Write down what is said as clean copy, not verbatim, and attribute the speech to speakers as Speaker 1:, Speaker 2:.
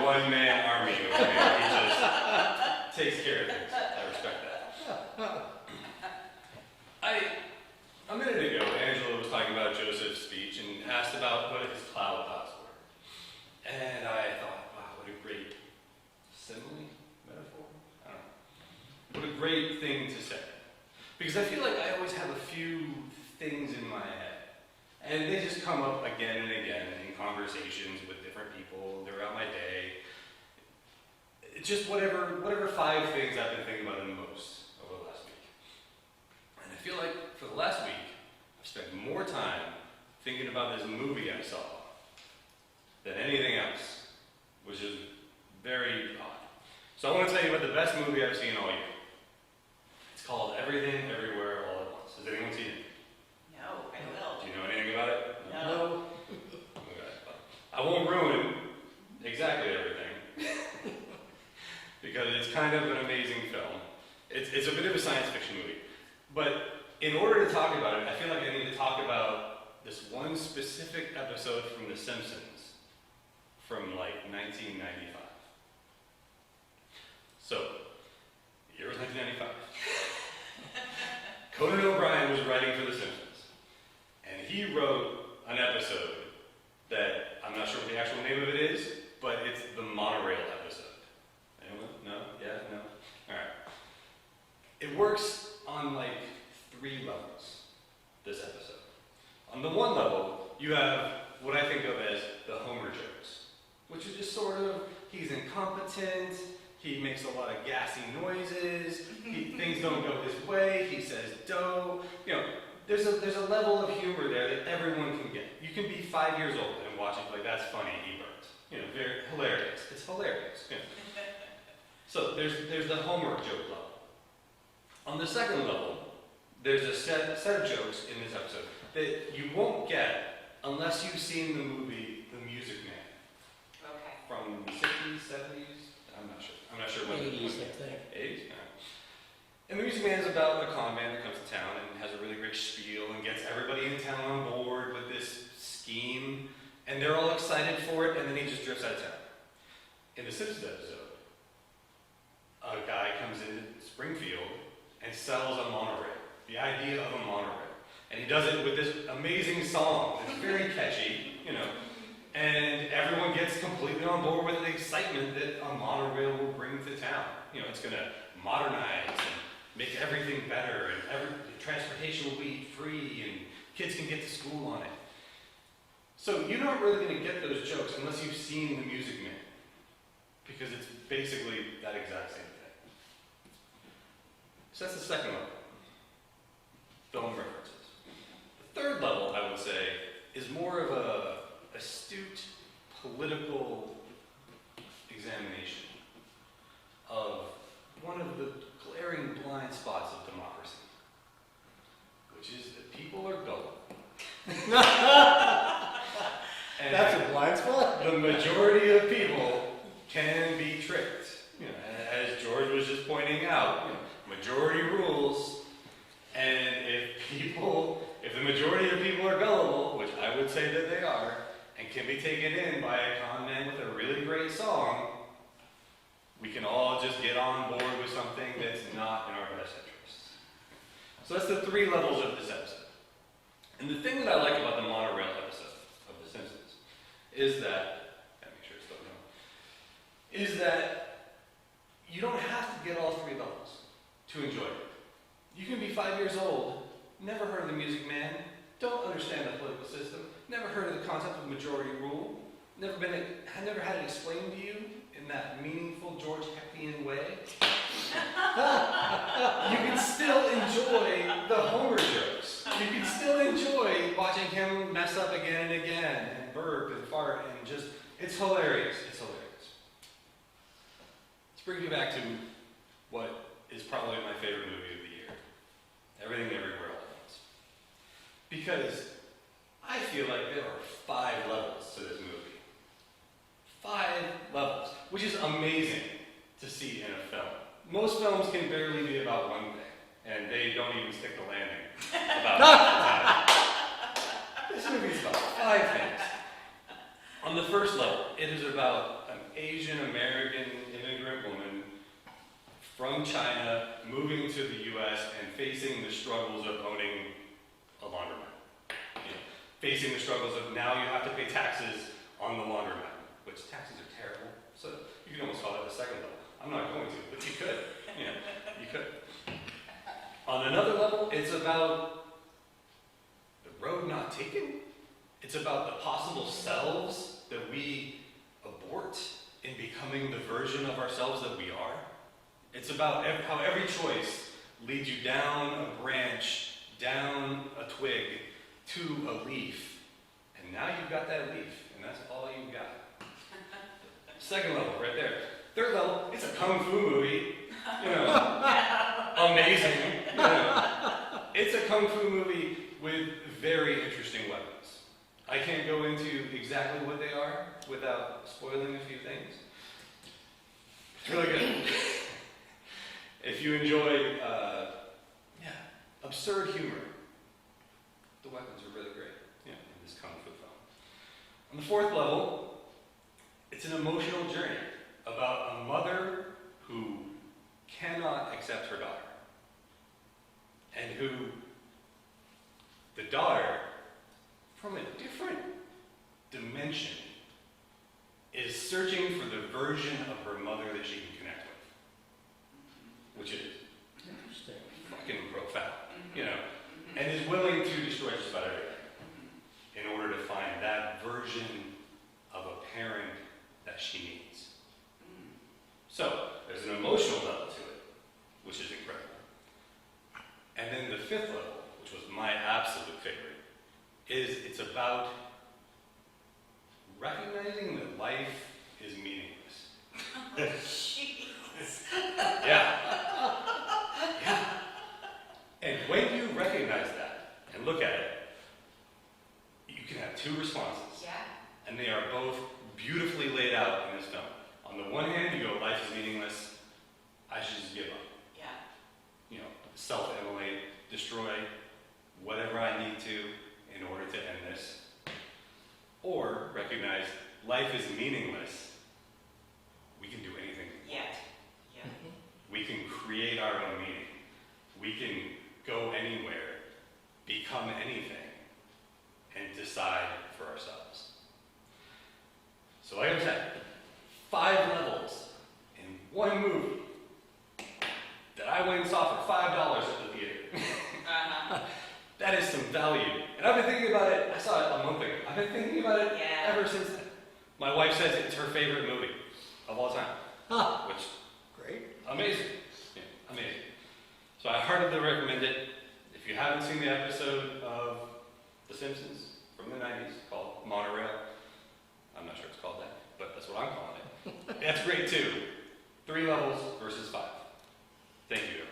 Speaker 1: one-man army over here. He just takes care of things. I respect that. A minute ago, Angela was talking about Joseph's speech and asked about what his cloud thoughts were. And I thought, wow, what a great simile, metaphor? I don't know. What a great thing to say. Because I feel like I always have a few things in my head. And they just come up again and again in conversations with different people throughout my day. It's just whatever 5 things I've been thinking about the most over the last week. And I feel like for the last week, I've spent more time thinking about this movie I saw than anything else, which is very odd. So I want to tell you about the best movie I've seen all year. It's called Everything, Everywhere, All at Once. Has anyone seen it?
Speaker 2: No, I will.
Speaker 1: Do you know anything about it?
Speaker 2: No.
Speaker 1: Okay. I won't ruin exactly everything because it's kind of an amazing film. It's a bit of a science fiction movie. But in order to talk about it, I feel like I need to talk about this one specific episode from The Simpsons from like 1995. So, the year was 1995. Conan O'Brien was writing for The Simpsons. And he wrote an episode that, I'm not sure what the actual name of it is, but it's the monorail episode. Anyone? No? Yeah? No? Alright. It works on like 3 levels, this episode. On the one level, you have what I think of as the Homer jokes, which is just sort of, he's incompetent, he makes a lot of gassy noises, things don't go his way, he says dough. You know, there's a level of humor there that everyone can get. You can be 5 years old and watch it like, that's funny, he burnt. You know, very hilarious. It's hilarious. You know. So there's the Homer joke level. On the second level, there's a set of jokes in this episode that you won't get unless you've seen the movie The Music Man.
Speaker 2: Okay.
Speaker 1: From the 60s, 70s? I'm not sure when.
Speaker 3: 80s, I think.
Speaker 1: 80s? All right. And The Music Man is about a con man that comes to town and has a really great spiel and gets everybody in town on board with this scheme, and they're all excited for it, and then he just drifts out of town. In the Simpsons episode, a guy comes into Springfield and sells a monorail, the idea of a monorail. And he does it with this amazing song. It's very catchy, you know. And everyone gets completely on board with the excitement that a monorail will bring to town. You know, it's going to modernize and make everything better, and transportation will be free, and kids can get to school on it. So you're not really going to get those jokes unless you've seen The Music Man, because it's basically that exact same thing. So that's the second level. Film references. The third level, I would say, is more of a astute political examination of one of the glaring blind spots of democracy, which is that people are gullible. And
Speaker 3: That's a blind spot?
Speaker 1: the majority of people can be tricked. You know, as George was just pointing out, you know, majority rules, and if the majority of people are gullible, which I would say that they are, and can be taken in by a con man with a really great song, we can all just get on board with something that's not in our best interests. So that's the 3 levels of this episode. And the thing that I like about the monorail episode of The Simpsons is that, make sure it's still going, is that you don't have to get all 3 levels to enjoy it. You can be 5 years old, never heard of The Music Man, don't understand the political system, never heard of the concept of majority rule, never had it explained to you in that meaningful George Heppian way. You can still enjoy the Homer jokes. You can still enjoy watching him mess up again and again, and burp and fart, and just, it's hilarious. It's hilarious. This brings me back to what is probably my favorite movie of the year. Everything Everywhere All at Once. Because I feel like there are 5 levels to this movie. 5 levels, which is amazing to see in a film. Most films can barely be about one thing, and they don't even stick the landing about half the time. This movie is about 5 things. On the first level, it is about an Asian American immigrant woman from China moving to the US and facing the struggles of owning a laundromat. You know, facing the struggles of now you have to pay taxes on the laundromat, which taxes are terrible. So you can almost call it the second level. I'm not going to, but you could. You know, you could. On another level, it's about the road not taken. It's about the possible selves that we abort in becoming the version of ourselves that we are. It's about how every choice leads you down a branch, down a twig, to a leaf. And now you've got that leaf, and that's all you've got. Second level, right there. Third level, it's a kung fu movie. You know, amazing. You know, it's a kung fu movie with very interesting weapons. I can't go into exactly what they are without spoiling a few things. It's really good. If you enjoy absurd humor, the weapons are really great in this kung fu film. On the fourth level, it's an emotional journey about a mother who cannot accept her daughter, and who the daughter, from a different dimension, is searching for the version of her mother that she can connect with, which is
Speaker 3: Interesting.
Speaker 1: fucking profound, you know, and is willing to destroy just about everything in order to find that version of a parent that she needs. So, there's an emotional level to it, which is incredible. And then the fifth level, which was my absolute favorite, is it's about recognizing that life is meaningless.
Speaker 2: Jeez.
Speaker 1: Yeah. Yeah. And when you recognize that and look at it, you can have two responses.
Speaker 2: Yeah.
Speaker 1: And they are both beautifully laid out in this film. On the one hand, you go, life is meaningless, I should just give up.
Speaker 2: Yeah.
Speaker 1: You know, self-immolate, destroy whatever I need to in order to end this. Or recognize life is meaningless, we can do anything.
Speaker 2: Yet. Yeah.
Speaker 1: We can create our own meaning. We can go anywhere, become anything, and decide for ourselves. So like I said, 5 levels in one movie that I went and saw for $5 at the theater.
Speaker 2: Uh-huh.
Speaker 1: That is some value. And I've been thinking about it, I saw it a month ago. I've been thinking about it
Speaker 2: Yeah.
Speaker 1: ever since then. My wife says it's her favorite movie of all time.
Speaker 3: Ah,
Speaker 1: Which,
Speaker 3: great.
Speaker 1: amazing. Yeah, amazing. So I heartily recommend it. If you haven't seen the episode of The Simpsons from the 90s called Monorail, I'm not sure it's called that, but that's what I'm calling it. That's great too. 3 levels versus 5. Thank you.